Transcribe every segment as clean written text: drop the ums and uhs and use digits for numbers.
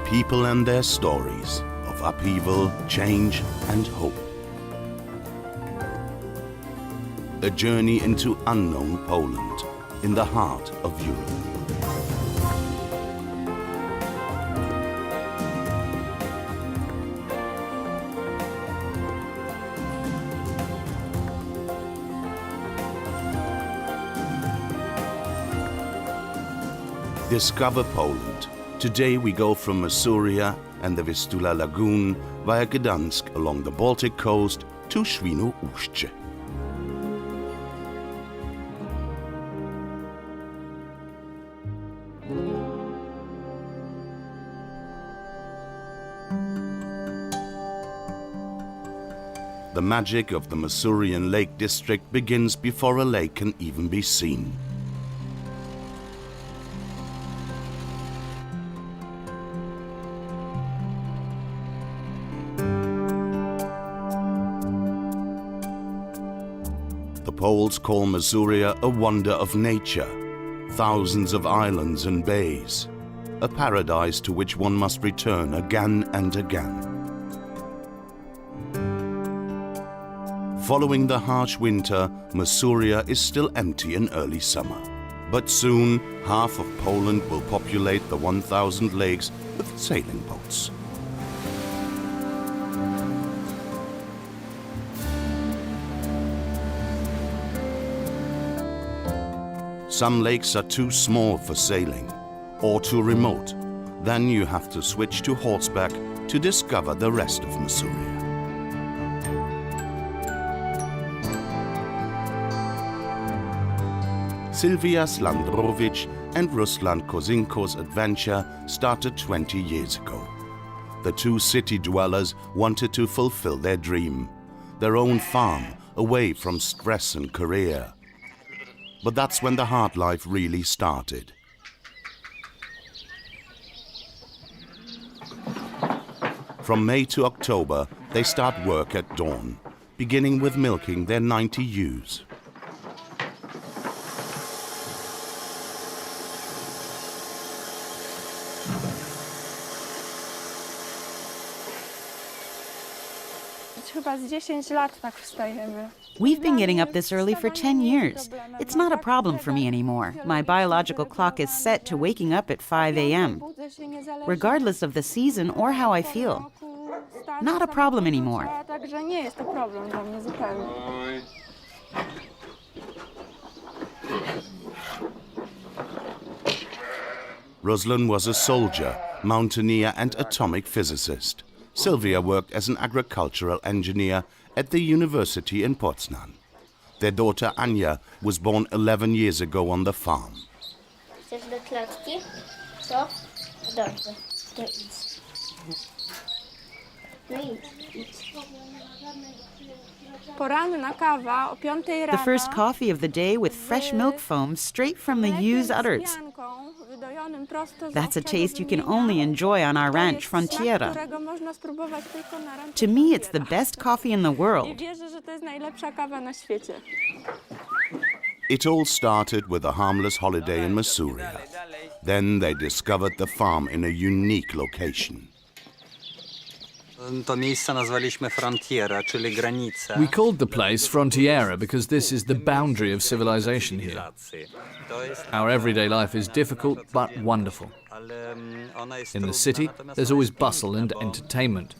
people and their stories of upheaval, change, and hope. A journey into unknown Poland, in the heart of Europe. Discover Poland. Today we go from Masuria and the Vistula Lagoon via Gdansk along the Baltic coast to Świnoujście. The magic of the Masurian Lake District begins before a lake can even be seen. The Poles call Masuria a wonder of nature, thousands of islands and bays, a paradise to which one must return again and again. Following the harsh winter, Masuria is still empty in early summer. But soon, half of Poland will populate the 1,000 lakes with sailing boats. Some lakes are too small for sailing or too remote. Then you have to switch to horseback to discover the rest of Masuria. Sylwia Slandrowicz and Ruslan Kozinko's adventure started 20 years ago. The two city dwellers wanted to fulfill their dream, their own farm, away from stress and career. But that's when the hard life really started. From May to October, they start work at dawn, beginning with milking their 90 ewes. We've been getting up this early for 10 years. It's not a problem for me anymore. My biological clock is set to waking up at 5 a.m., regardless of the season or how I feel. Not a problem anymore. Ruslan was a soldier, mountaineer and atomic physicist. Sylwia worked as an agricultural engineer at the university in Poznan. Their daughter Anya was born 11 years ago on the farm. Chcesz do klatki? Co? Dobrze, to idź. No idź. The first coffee of the day with fresh milk foam straight from the ewe's udders. That's a taste you can only enjoy on our ranch, Frontiera. To me, it's the best coffee in the world. It all started with a harmless holiday in Masuria. Then they discovered the farm in a unique location. To miejsce nazwaliśmy Frontiera, czyli granica. We called the place Frontiera because this is the boundary of civilization here. Our everyday life is difficult but wonderful. In the city, there's always bustle and entertainment,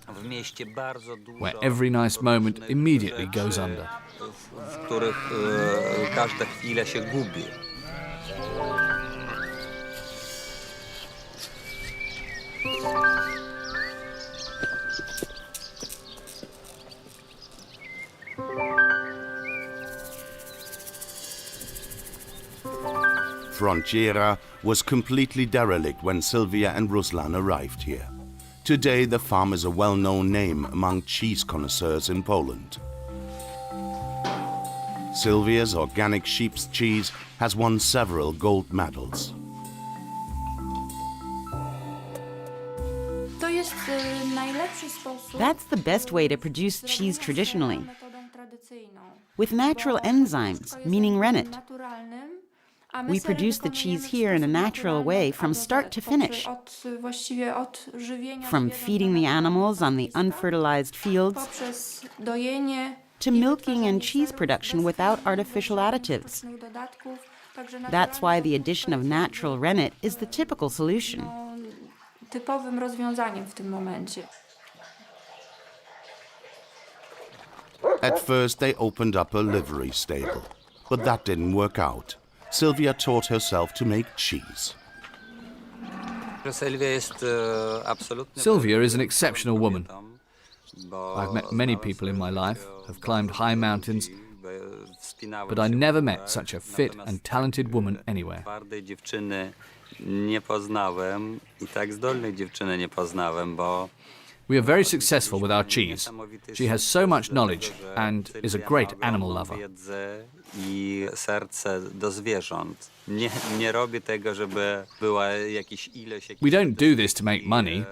where every nice moment immediately goes under. W których każda chwila się gubi. Frontiera was completely derelict when Sylwia and Ruslan arrived here. Today, the farm is a well-known name among cheese connoisseurs in Poland. Sylwia's organic sheep's cheese has won several gold medals. That's the best way to produce cheese traditionally, with natural enzymes, meaning rennet. We produce the cheese here in a natural way from start to finish. From feeding the animals on the unfertilized fields to milking and cheese production without artificial additives. That's why the addition of natural rennet is the typical solution. Typowym rozwiązaniem w tym momencie. At first they opened up a livery stable, but that didn't work out. Sylvia taught herself to make cheese. Sylvia is an exceptional woman. I've met many people in my life, have climbed high mountains, but I never met such a fit and talented woman anywhere. Twardej dziewczyny nie poznałem i tak zdolnej dziewczyny nie poznałem, bo We are very successful with our cheese. She has so much knowledge and is a great animal lover. Wiedzę i serce do zwierząt. Nie robię tego, żeby była jakiś ileś... We don't do this to make money.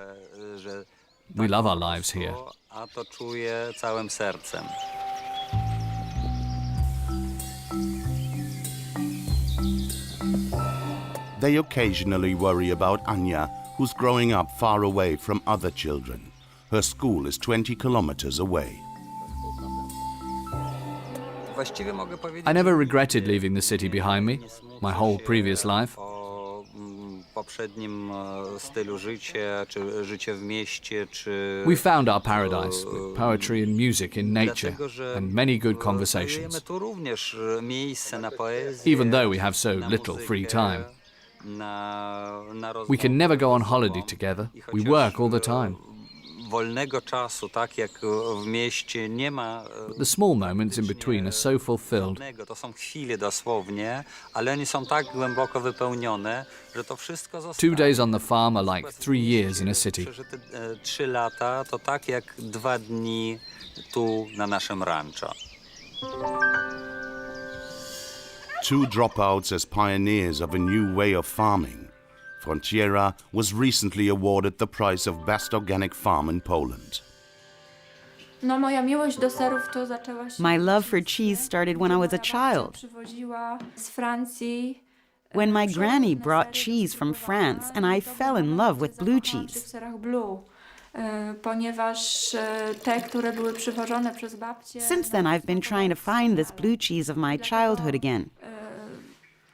że We love our lives here. a to czuję całym sercem. They occasionally worry about Anya, who's growing up far away from other children. Her school is 20 kilometers away. Właściwie mogę powiedzieć, I never regretted leaving the city behind me, my whole previous life. o poprzednim stylu życia, czy życie w mieście, czy... We found our paradise with poetry and music in nature Dlatego, że and many good znajdujemy conversations. tu również miejsce na poezję, Even though we have so na little muzykę, free time. na We can never go on holiday together. I We chociaż, work all the time. wolnego czasu, tak jak w mieście, nie ma. The small moments in between are so fulfilled. To są chwile dosłownie, ale one są tak głęboko wypełnione, że to wszystko zostaje. 2 days on the farm are like 3 years in a city. Przeżyte 3 lata to tak jak 2 dni tu na naszym rancho. Two dropouts as pioneers of a new way of farming. Frontiera was recently awarded the prize of Best Organic Farm in Poland. No, moja miłość do serów to zaczęła się... My love for cheese started when I was a child, Przywoziła z Francji. when my granny brought cheese from France and I fell in love with blue W cheese. serach blue, ponieważ te, które były przywożone przez babcię... Since then, I've been trying to find this blue cheese of my childhood again.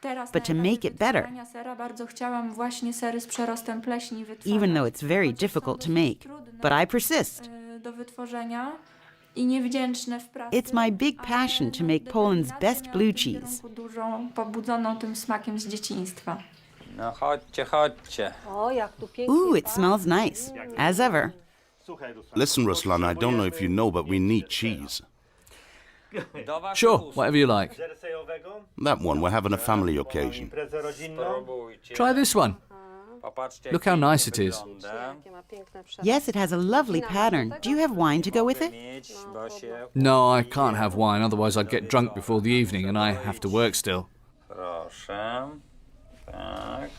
Teraz but to na etapie make it better. wytwarzania sera bardzo chciałam właśnie sery z przerostem pleśni wytwarzać. Even though it's very difficult to make. But I persist. Do wytworzenia i niewdzięczne w pracy. It's my big passion to make Poland's best blue cheese. Dużą, pobudzoną tym smakiem z dzieciństwa. No chodźcie. Ooh, it smells nice, as ever. Listen, Ruslan, I don't know if you know, but we need cheese. Sure, whatever you like. That one, we're having a family occasion. Try this one. Look how nice it is. Yes, it has a lovely pattern. Do you have wine to go with it? No, I can't have wine, otherwise I'd get drunk before the evening and I have to work still. Proszę. Tak.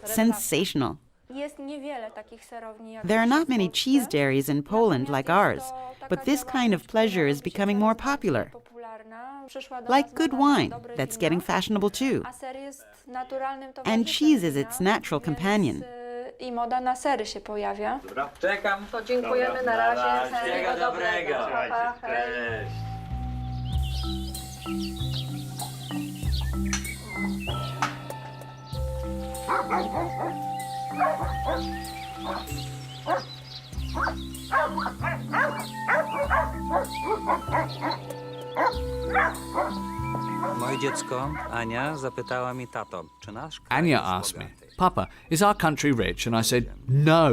Sensational. Jest niewiele takich serowni jak There are not many cheese dairies in Poland like ours, but this kind of pleasure is becoming more popular. popularna. Przyszła do Like nas good naprawdę wine, dobre that's wino, getting fashionable too. a ser jest naturalnym And towarzyszem cheese is wina, its natural więc, companion. I moda na sery się pojawia. Czekam. To dziękujemy, na razie. Wszystkiego dobrego. Pa, pa, hej. Cześć. Moje dziecko, Ania, zapytała mi tato, czy nasz kraj Anya jest asked me, bogaty? Papa, is our country rich? And I said, no.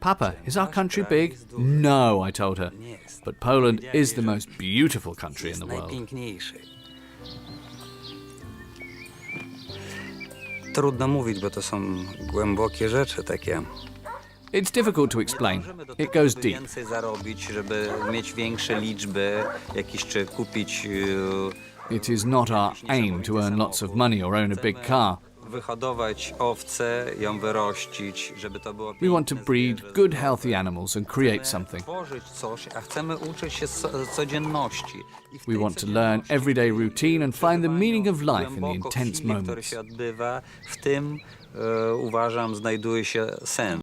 Papa, is our country big? No, I told her. But Poland is the most beautiful country in the world. Najpiękniejszy. Trudno mówić, bo to są głębokie rzeczy takie. It's difficult to explain. It goes Żeby deep. więcej zarobić, żeby mieć większe liczby, jakieś czy kupić. It is not our aim to earn lots of money or own a big car. We want to breed good, healthy animals and create something. We want to learn everyday routine and find the meaning of life in the intense moments. Uważam, znajduje się sen.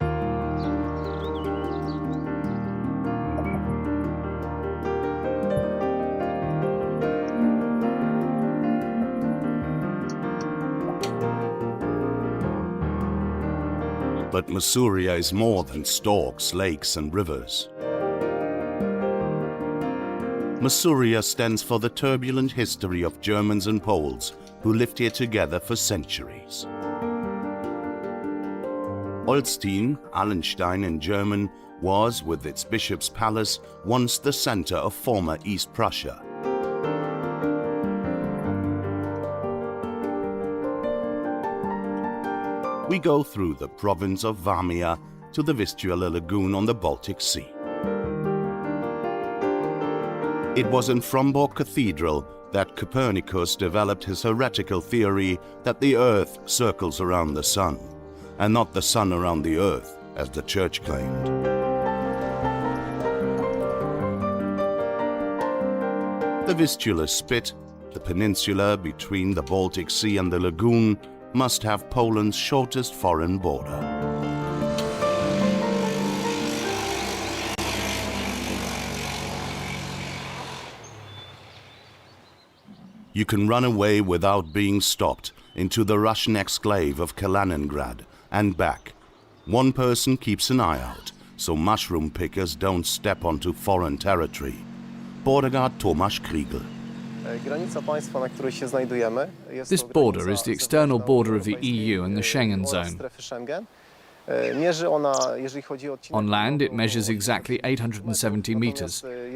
But Masuria is more than storks, lakes and rivers. Masuria stands for the turbulent history of Germans and Poles who lived here together for centuries. Olsztyn, Allenstein in German, was, with its bishop's palace, once the center of former East Prussia. We go through the province of Warmia to the Vistula Lagoon on the Baltic Sea. It was in Frombork Cathedral that Copernicus developed his heretical theory that the Earth circles around the Sun, and not the Sun around the Earth, as the Church claimed. The Vistula Spit, the peninsula between the Baltic Sea and the lagoon, must have Poland's shortest foreign border. You can run away without being stopped into the Russian exclave of Kaliningrad and back. One person keeps an eye out, so mushroom pickers don't step onto foreign territory. Border guard Tomasz Kriegel. This border is the external border of the EU and the Schengen zone. On land, it measures exactly 870 meters. On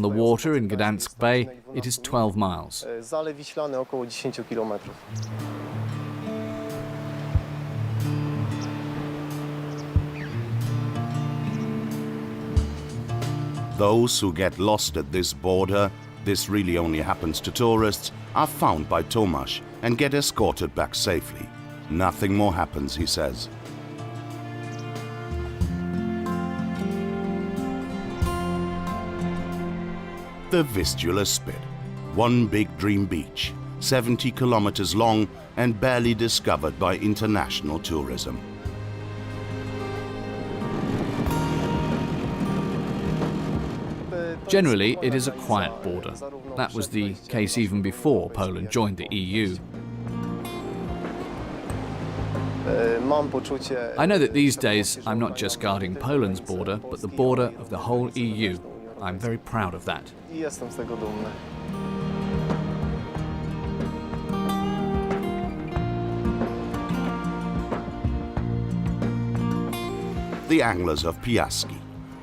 the water in Gdansk Bay, it is 12 miles. Those who get lost at this border, this really only happens to tourists, are found by Tomasz and get escorted back safely. Nothing more happens, he says. The Vistula Spit, one big dream beach, 70 kilometers long and barely discovered by international tourism. Generally, it is a quiet border. That was the case even before Poland joined the EU. I know that these days I'm not just guarding Poland's border, but the border of the whole EU. I'm very proud of that. The anglers of Piaski.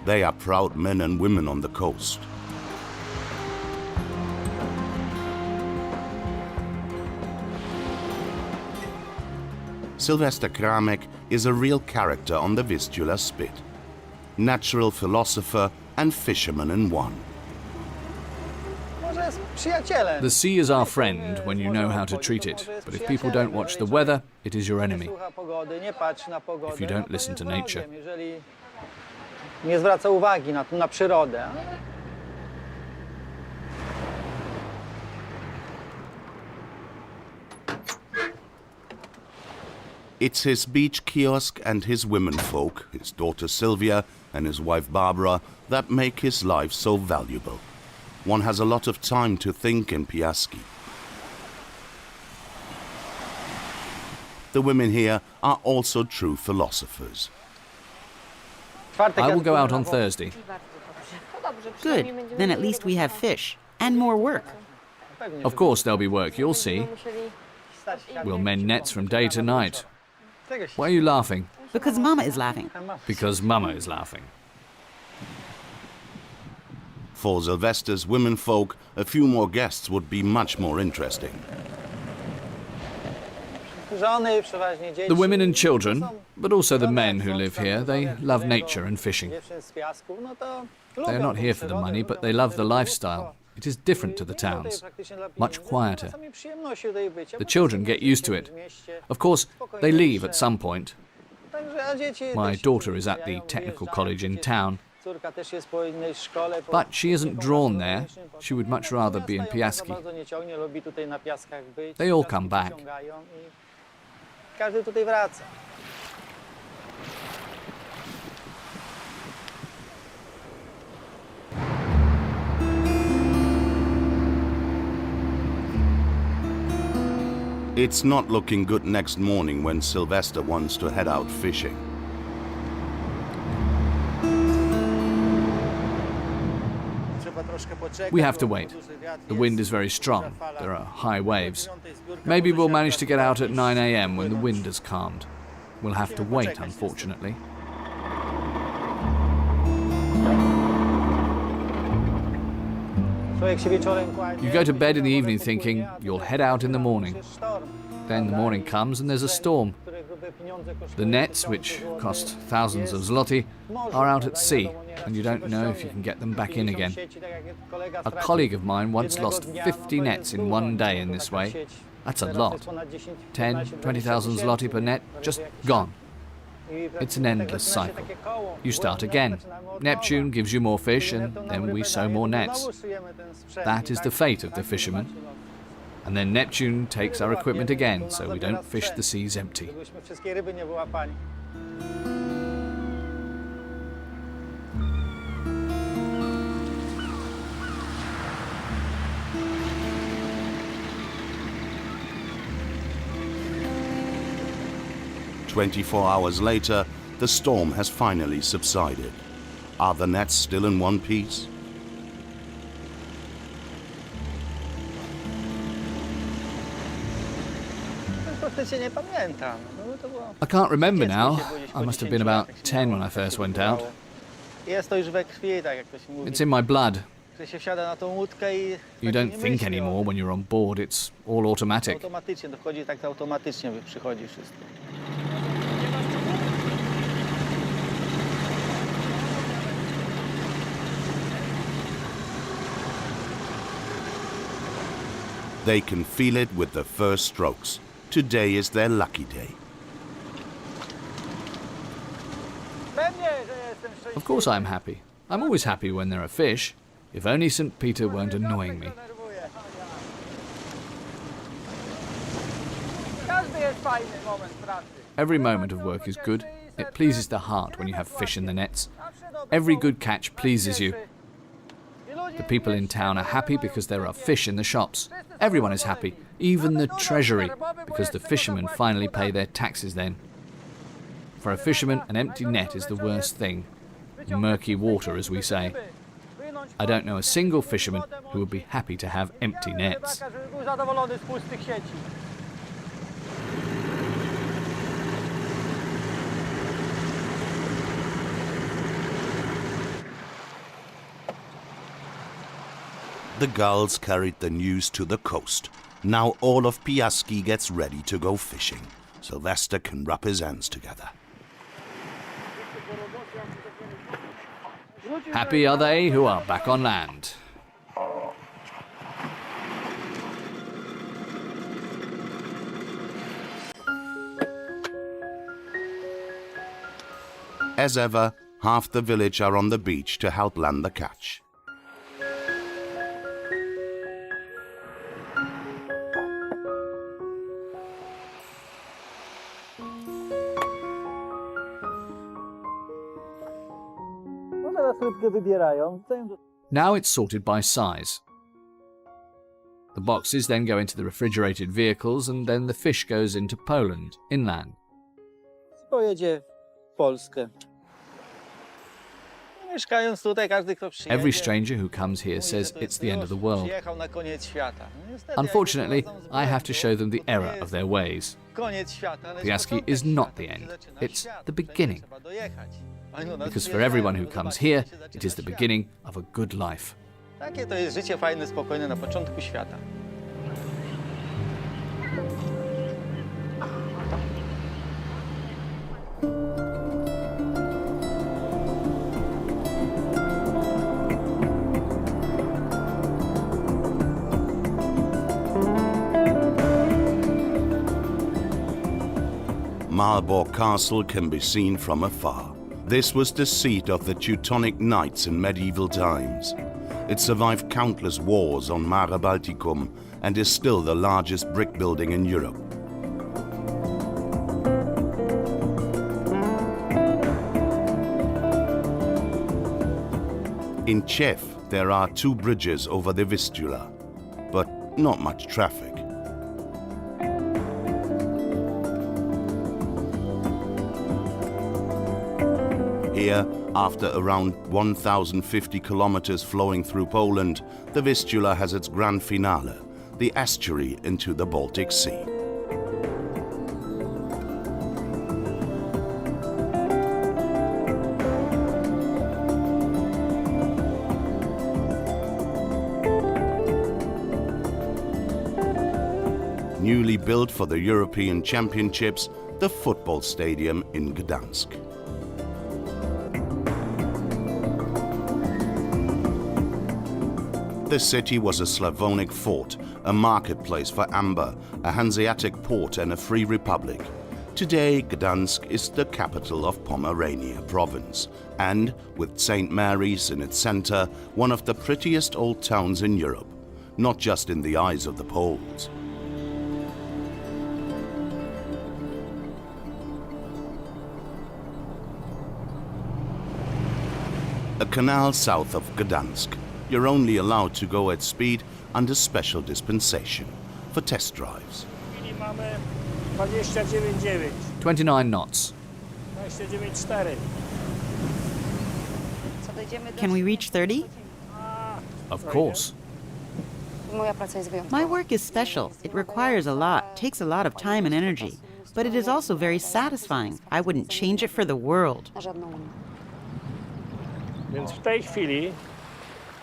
They are proud men and women on the coast. Sylvester Kramek is a real character on the Vistula Spit. Natural philosopher and fisherman in one. The sea is our friend when you know how to treat it, but if people don't watch the weather, it is your enemy. If you don't listen to nature. Nie zwraca uwagi na przyrodę. It's his beach kiosk and his womenfolk, his daughter Sylvia and his wife Barbara, that make his life so valuable. One has a lot of time to think in Piaski. The women here are also true philosophers. I will go out on Thursday. Good. Then at least we have fish. And more work. Of course there'll be work, you'll see. We'll mend nets from day to night. Why are you laughing? Because Mama is laughing. Because Mama is laughing. For Sylvester's womenfolk, a few more guests would be much more interesting. The women and children, but also the men who live here, they love nature and fishing. They are not here for the money, but they love the lifestyle. It is different to the towns, much quieter. The children get used to it. Of course, they leave at some point. My daughter is at the technical college in town, but she isn't drawn there. She would much rather be in Piaski. They all come back. It's not looking good next morning when Sylvester wants to head out fishing. We have to wait. The wind is very strong. There are high waves. Maybe we'll manage to get out at 9 a.m. when the wind has calmed. We'll have to wait, unfortunately. You go to bed in the evening thinking you'll head out in the morning. Then the morning comes and there's a storm. The nets, which cost thousands of zloty, are out at sea, and you don't know if you can get them back in again. A colleague of mine once lost 50 nets in one day in this way. That's a lot. 10, 20,000 zloty per net, just gone. It's an endless cycle. You start again. Neptune gives you more fish, and then we sow more nets. That is the fate of the fishermen. And then Neptune takes our equipment again, so we don't fish the seas empty. "24 hours later, the storm has finally subsided. Are the nets still in one piece? I can't remember now. I must have been about 10 when I first went out. It's in my blood. You don't think anymore when you're on board. It's all automatic. They can feel it with the first strokes. Today is their lucky day. Of course I'm happy. I'm always happy when there are fish. If only St. Peter weren't annoying me. Every moment of work is good. It pleases the heart when you have fish in the nets. Every good catch pleases you. The people in town are happy because there are fish in the shops. Everyone is happy, even the treasury, because the fishermen finally pay their taxes then. For a fisherman, an empty net is the worst thing. Murky water, as we say. I don't know a single fisherman who would be happy to have empty nets. The gulls carried the news to the coast. Now all of Piaski gets ready to go fishing. Sylvester can rub his hands together. Happy are they who are back on land. As ever, half the village are on the beach to help land the catch. Now it's sorted by size. The boxes then go into the refrigerated vehicles, and then the fish goes into Poland, inland. Every stranger who comes here says it's the end of the world. Unfortunately, I have to show them the error of their ways. Piaski is not the end, it's the beginning. Because for everyone who comes here, it is the beginning of a good life. Takie to jest życie fajne, spokojne na początku świata. Aalborg Castle can be seen from afar. This was the seat of the Teutonic Knights in medieval times. It survived countless wars on Mare Balticum and is still the largest brick building in Europe. In Chef, there are 2 bridges over the Vistula, but not much traffic. Here, after around 1,050 kilometers flowing through Poland, the Vistula has its grand finale, the estuary into the Baltic Sea. Newly built for the European Championships, the football stadium in Gdansk. The city was a Slavonic fort, a marketplace for amber, a Hanseatic port and a free republic. Today, Gdansk is the capital of Pomerania province, and, with St. Mary's in its center, one of the prettiest old towns in Europe, not just in the eyes of the Poles. A canal south of Gdansk. You're only allowed to go at speed under special dispensation for test drives. 29 knots. Can we reach 30? Of course. My work is special. It requires a lot, takes a lot of time and energy. But it is also very satisfying. I wouldn't change it for the world.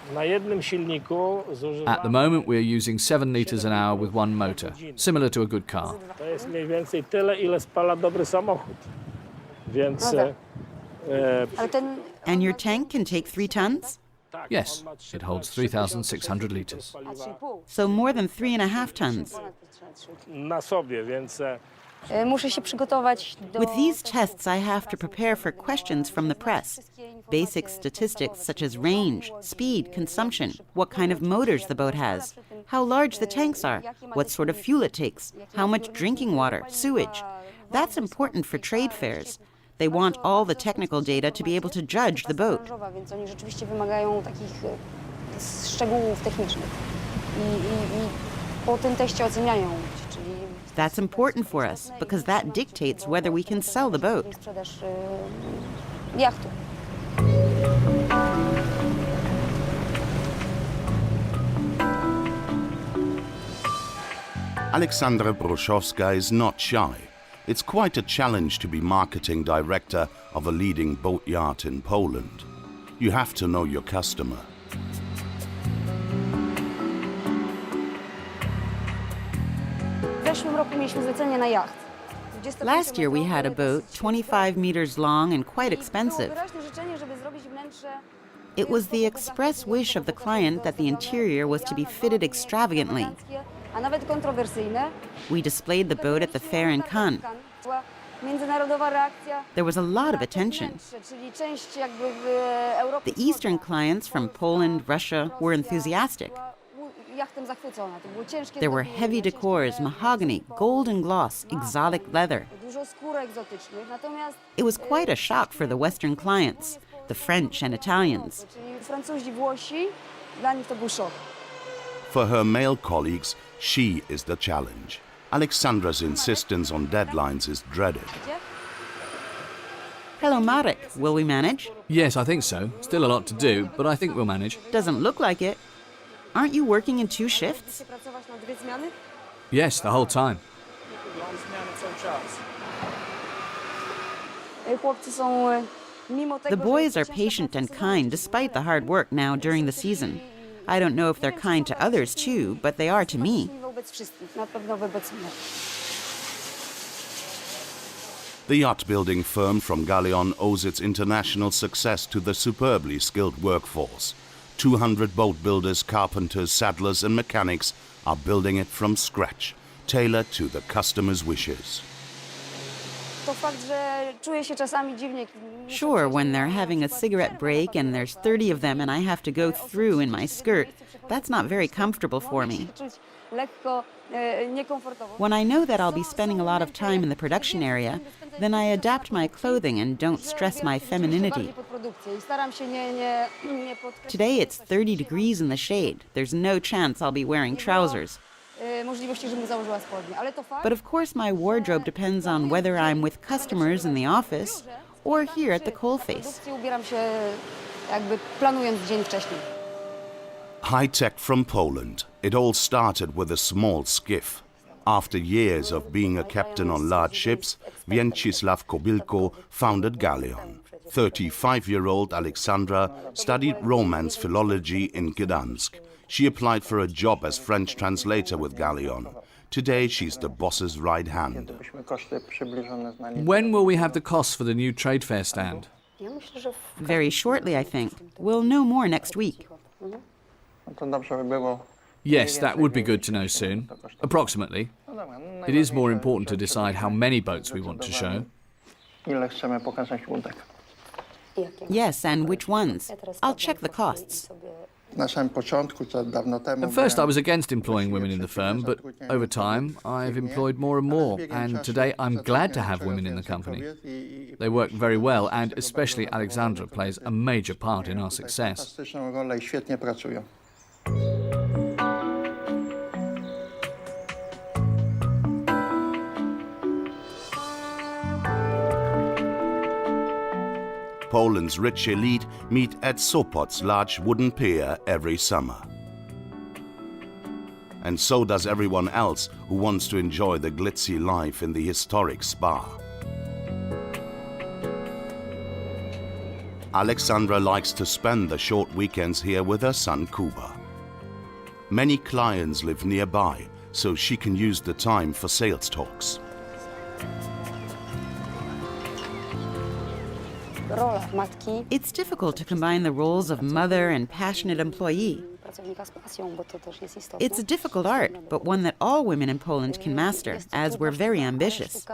At the moment, we're using 7 liters an hour with one motor, similar to a good car. And your tank can take 3 tons? Yes, it holds 3,600 liters. So more than 3.5 tons. With these tests, I have to prepare for questions from the press. Basic statistics such as range, speed, consumption, what kind of motors the boat has, how large the tanks are, what sort of fuel it takes, how much drinking water, sewage. That's important for trade fairs. They want all the technical data to be able to judge the boat. That's important for us because that dictates whether we can sell the boat. Aleksandra Bruszowska is not shy. It's quite a challenge to be marketing director of a leading boat yacht in Poland. You have to know your customer. Last year we had a boat 25 meters long and quite expensive. It was the express wish of the client that the interior was to be fitted extravagantly. We displayed the boat at the fair in Cannes. There was a lot of attention. The Eastern clients from Poland, Russia were enthusiastic. There were heavy decors, mahogany, golden gloss, exotic leather. It was quite a shock for the Western clients, the French and Italians. For her male colleagues, she is the challenge. Aleksandra's insistence on deadlines is dreaded. Hello, Marek. Will we manage? Yes, I think so. Still a lot to do, but I think we'll manage. Doesn't look like it. Aren't you working in 2 shifts? Yes, the whole time. The boys are patient and kind despite the hard work now during the season. I don't know if they're kind to others too, but they are to me. The yacht-building firm from Galeon owes its international success to the superbly skilled workforce. 200 boat builders, carpenters, saddlers and mechanics are building it from scratch, tailored to the customer's wishes. Sure, when they're having a cigarette break and there's 30 of them and I have to go through in my skirt, that's not very comfortable for me. When I know that I'll be spending a lot of time in the production area, then I adapt my clothing and don't stress my femininity. Today it's 30 degrees in the shade. There's no chance I'll be wearing trousers. But of course my wardrobe depends on whether I'm with customers in the office or here at the coalface. High-tech from Poland, it all started with a small skiff. After years of being a captain on large ships, Więcisław Kobylko founded Galeon. 35-year-old Alexandra studied Romance philology in Gdansk. She applied for a job as French translator with Galeon. Today she's the boss's right hand. When will we have the costs for the new trade fair stand? Very shortly, I think. We'll know more next week. Yes, that would be good to know soon. Approximately. It is more important to decide how many boats we want to show. Yes, and which ones? I'll check the costs. At first I was against employing women in the firm, but over time I've employed more and more, and today I'm glad to have women in the company. They work very well, and especially Alexandra plays a major part in our success. Poland's rich elite meet at Sopot's large wooden pier every summer. And so does everyone else who wants to enjoy the glitzy life in the historic spa. Alexandra likes to spend the short weekends here with her son Kuba. Many clients live nearby, so she can use the time for sales talks. It's difficult to combine the roles of mother and passionate employee. It's a difficult art, but one that all women in Poland can master, as we're very ambitious.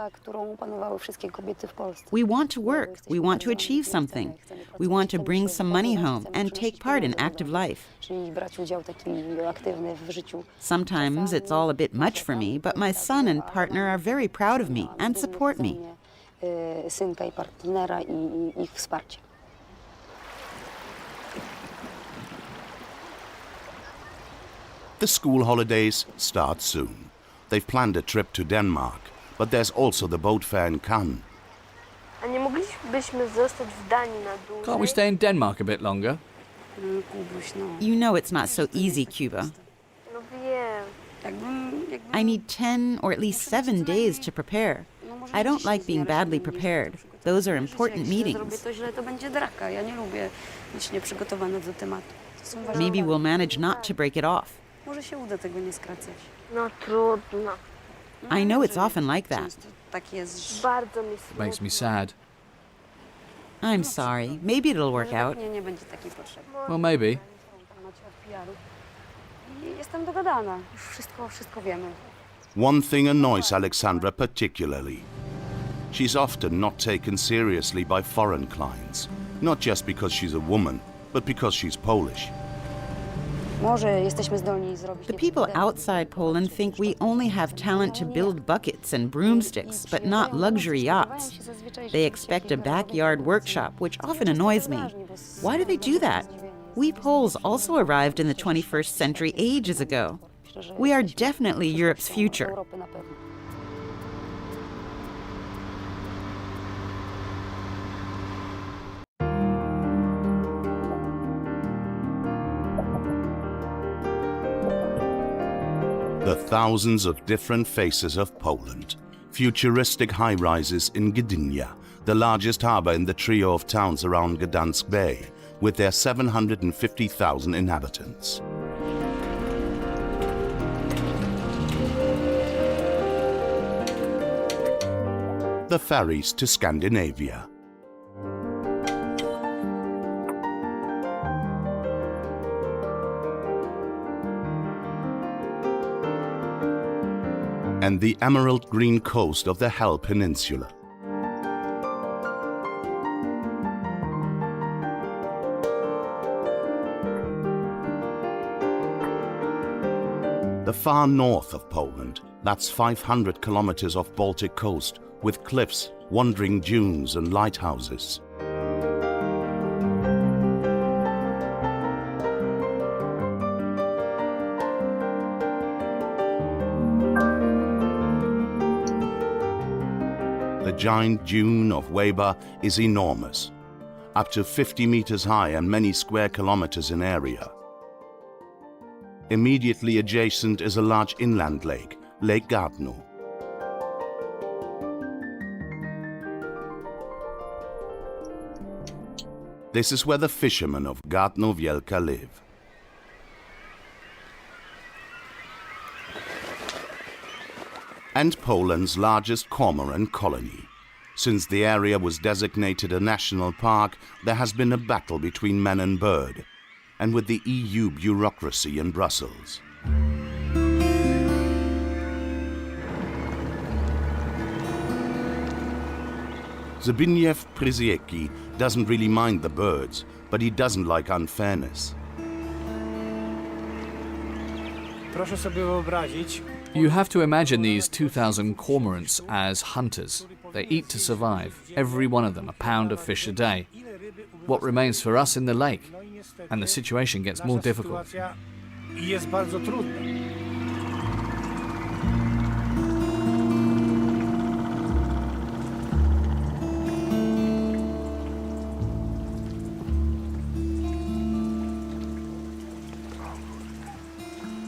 We want to work, we want to achieve something. We want to bring some money home and take part in active life. Sometimes it's all a bit much for me, but my son and partner are very proud of me and support me. Synka I partnera I ich wsparcie. The school holidays start soon. They've planned a trip to Denmark, but there's also the boat fair in Cannes. Can't we stay in Denmark a bit longer? You know it's not so easy, Cuba. I need 10 or at least 7 days to prepare. I don't like being badly prepared. Those are important meetings. Maybe we'll manage not to break it off. I know it's often like that. Makes me sad. I'm sorry. Maybe it'll work out. Well, maybe. One thing annoys Alexandra particularly. She's often not taken seriously by foreign clients, not just because she's a woman, but because she's Polish. The people outside Poland think we only have talent to build buckets and broomsticks, but not luxury yachts. They expect a backyard workshop, which often annoys me. Why do they do that? We Poles also arrived in the 21st century ages ago. We are definitely Europe's future. The thousands of different faces of Poland. Futuristic high-rises in Gdynia, the largest harbor in the trio of towns around Gdansk Bay, with their 750,000 inhabitants. The ferries to Scandinavia. And the emerald green coast of the Hel Peninsula. The far north of Poland, that's 500 kilometers off Baltic coast, with cliffs, wandering dunes and lighthouses. The giant dune of Weber is enormous, up to 50 meters high and many square kilometers in area. Immediately adjacent is a large inland lake, Lake Gardno. This is where the fishermen of Gardno Wielka live. And Poland's largest cormorant colony. Since the area was designated a national park, there has been a battle between man and bird, and with the EU bureaucracy in Brussels. Zbigniew Przysiecki doesn't really mind the birds, but he doesn't like unfairness. Proszę sobie wyobrazić. You have to imagine these 2,000 cormorants as hunters. They eat to survive, every one of them a pound of fish a day. What remains for us in the lake? And the situation gets more difficult. Jest bardzo trudna.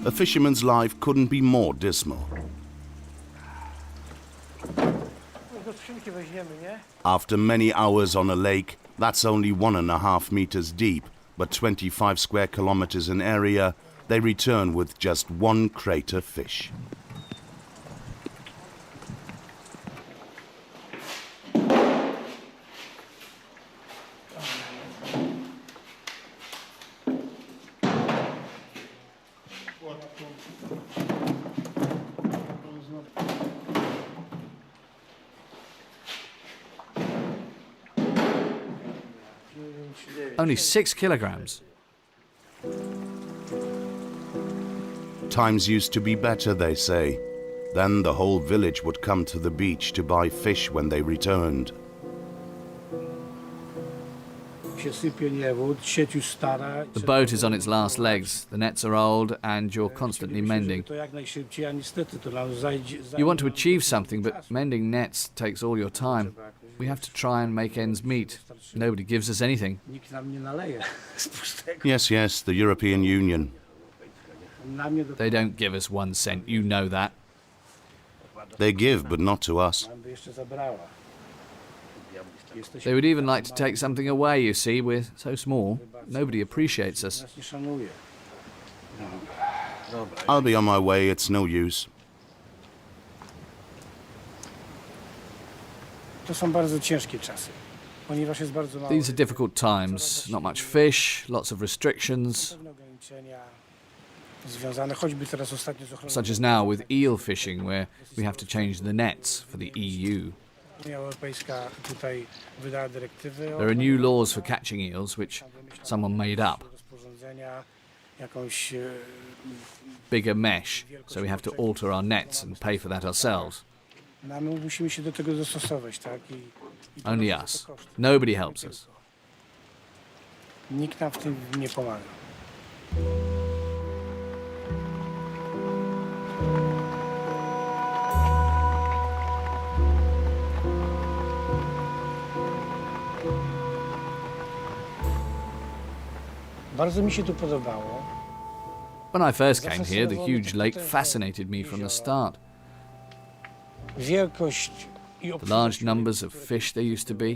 A fisherman's life couldn't be more dismal. After many hours on a lake, that's only 1.5 meters deep, but 25 square kilometers in area, they return with just one crate of fish. Only 6 kilograms. Times used to be better, they say. Then the whole village would come to the beach to buy fish when they returned. The boat is on its last legs, the nets are old, and you're constantly mending. You want to achieve something, but mending nets takes all your time. We have to try and make ends meet. Nobody gives us anything. Yes, yes, the European Union. They don't give us 1 cent, you know that. They give, but not to us. They would even like to take something away, you see. We're so small. Nobody appreciates us. I'll be on my way, it's no use. These are difficult times. Not much fish, lots of restrictions. Such as now with eel fishing, where we have to change the nets for the EU. There are new laws for catching eels, which someone made up. Bigger mesh, so we have to alter our nets and pay for that ourselves. Only us. Nobody helps us. Nikt nam w tym nie pomaga. Bardzo mi się tu podobało. When I first came here, the huge lake fascinated me from the start. Wielkość i The large numbers of fish there used to be.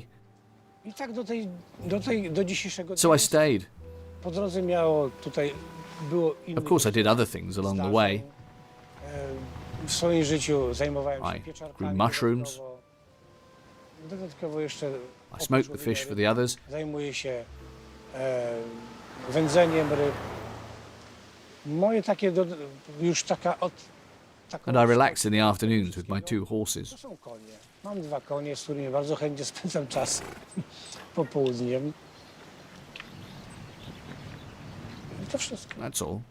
I tak do dzisiejszego So I stayed. Po drodze miało tutaj było inne. Of course I did other things along the way. W swoim życiu zajmowałem się I pieczarkami. grew mushrooms. Dodatkowo jeszcze I smoked the fish for the others. Zajmuję się wędzeniem ryb. Moje takie już taka od And I relax in the afternoons with my 2 horses. To są konie. Mam 2 konie, z którymi bardzo chętnie spędzam czas popołudniem. I to wszystko. That's all.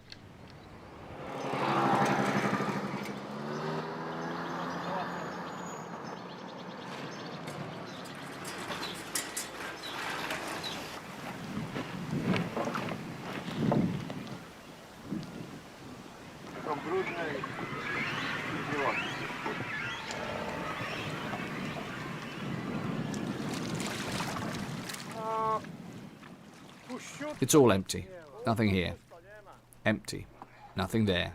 It's all empty. Nothing here. Empty. Nothing there.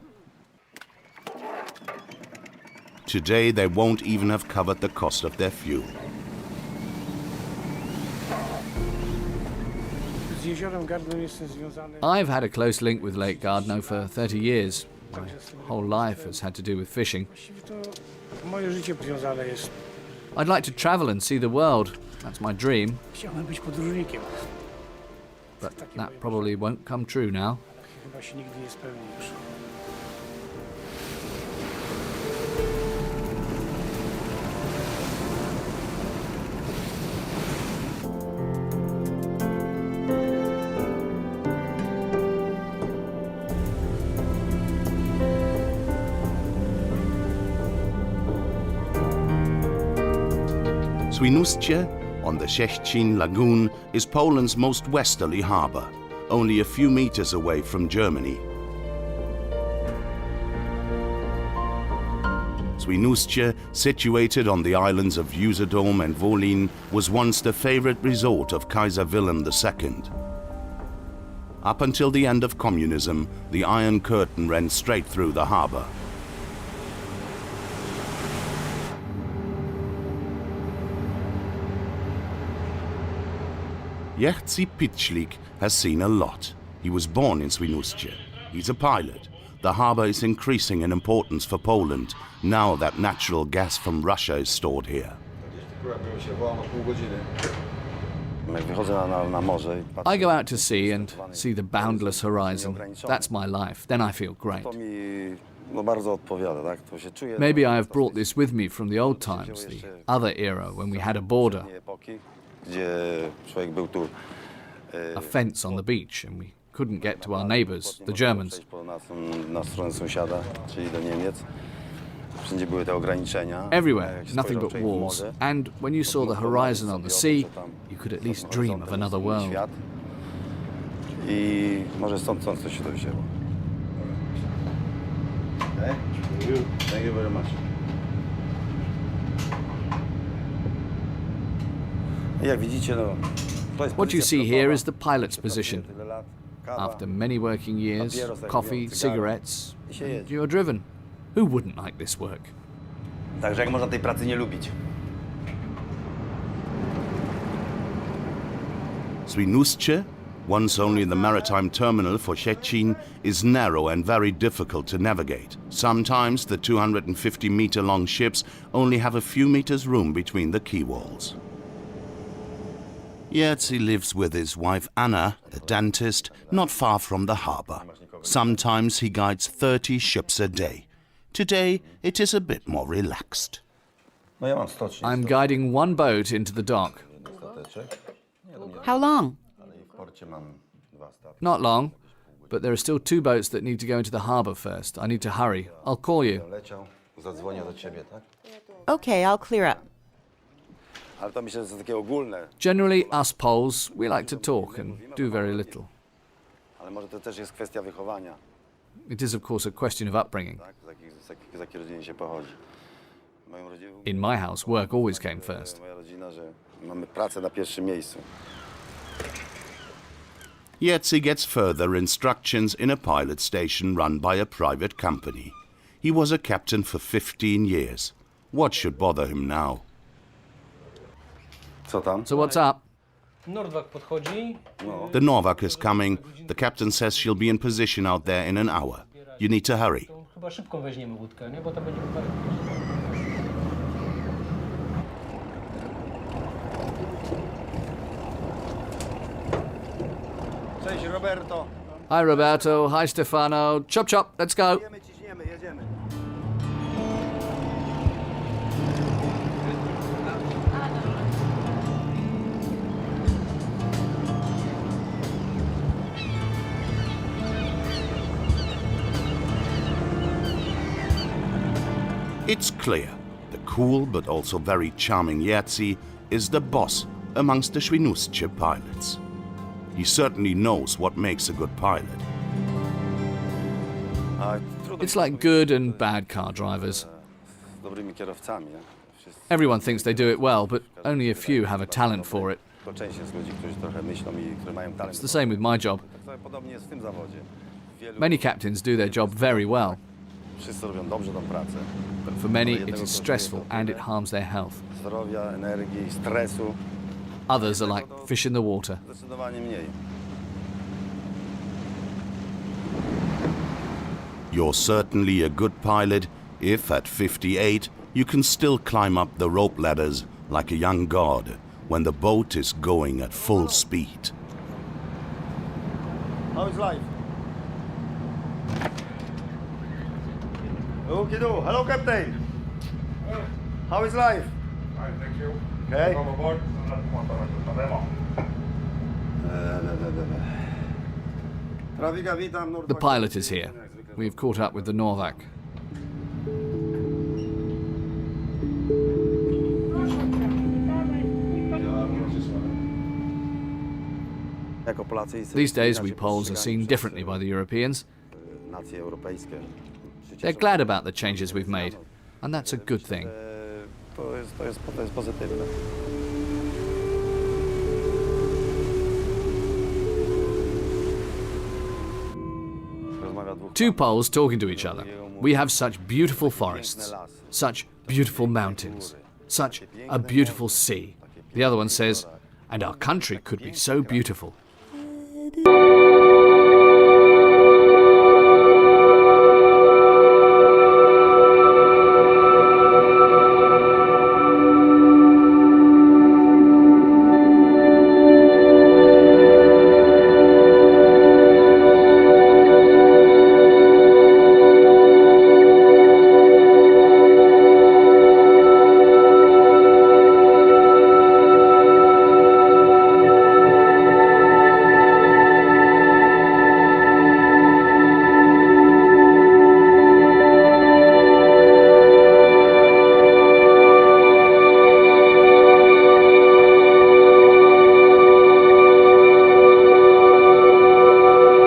Today they won't even have covered the cost of their fuel. Z jeziorem Gardno jestem związany. I've had a close link with Lake Gardno for 30 years. My whole life has had to do with fishing. Właściwie to moje życie związane jest. I'd like to travel and see the world. That's my dream. Chciałem być podróżnikiem, But that probably won't come true now. ale chyba się nigdy nie spełni już. Świnoujście on the Szczecin Lagoon is Poland's most westerly harbour, only a few meters away from Germany. Świnoujście, situated on the islands of Usedom and Wolin, was once the favourite resort of Kaiser Wilhelm II. Up until the end of communism, the Iron Curtain ran straight through the harbour. Jerzy Pichlik has seen a lot. He was born in Świnoujście. He's a pilot. The harbour is increasing in importance for Poland, now that natural gas from Russia is stored here. I go out to sea and see the boundless horizon. That's my life. Then I feel great. Maybe I have brought this with me from the old times, the other era when we had a border, a fence on the beach, and we couldn't get to our neighbours, the Germans. Everywhere, nothing but walls. And when you saw the horizon on the sea, you could at least dream of another world. Thank you very much. What you see here is the pilot's position. After many working years, coffee, cigarettes, and you're driven. Who wouldn't like this work? Także jak można tej pracy nie lubić? Świnoujście, once only the maritime terminal for Szczecin, is narrow and very difficult to navigate. Sometimes the 250-meter-long ships only have a few meters room between the quay walls. Jerzy lives with his wife Anna, a dentist, not far from the harbour. Sometimes he guides 30 ships a day. Today it is a bit more relaxed. I'm guiding one boat into the dock. How long? Not long, but there are still 2 boats that need to go into the harbour first. I need to hurry. I'll call you. Okay, I'll clear up. Generally, us Poles, we like to talk and do very little. It is, of course, a question of upbringing. In my house, work always came first. Jerzy gets further instructions in a pilot station run by a private company. He was a captain for 15 years. What should bother him now? So what's up? The Norwak is coming. The captain says she'll be in position out there in an hour. You need to hurry. Cześć Roberto. Hi Roberto, hi Stefano. Chop chop, let's go. Jedziemy. It's clear the cool but also very charming Jerzy is the boss amongst the Świnoujście pilots. He certainly knows what makes a good pilot. It's like good and bad car drivers. Everyone thinks they do it well, but only a few have a talent for it. To część jest ludzi, którzy trochę myślą i którzy mają talent. It's the same with my job. Tak sobie podobnie jest w tym zawodzie. Many captains do their job very well, Wszyscy robią dobrze tą pracę. but for many it is stressful and it harms their health. Zdrowia, energii, stresu. Others are like fish in the water. Zdecydowanie mniej. You're certainly a good pilot if, at 58, you can still climb up the rope ladders like a young god when the boat is going at full speed. How is life? Okay, do. Hello, Captain. How is life? Fine, thank you. Okay. Come aboard. Trawika, witam. The pilot is here. We've caught up with the Norvak. Jako Polacy i These days we Poles are seen differently by the Europeans. Nacje europejskie. They're glad about the changes we've made, and that's a good thing. To jest pozytywne. Two Poles talking to each other. We have such beautiful forests, such beautiful mountains, such a beautiful sea. The other one says, and our country could be so beautiful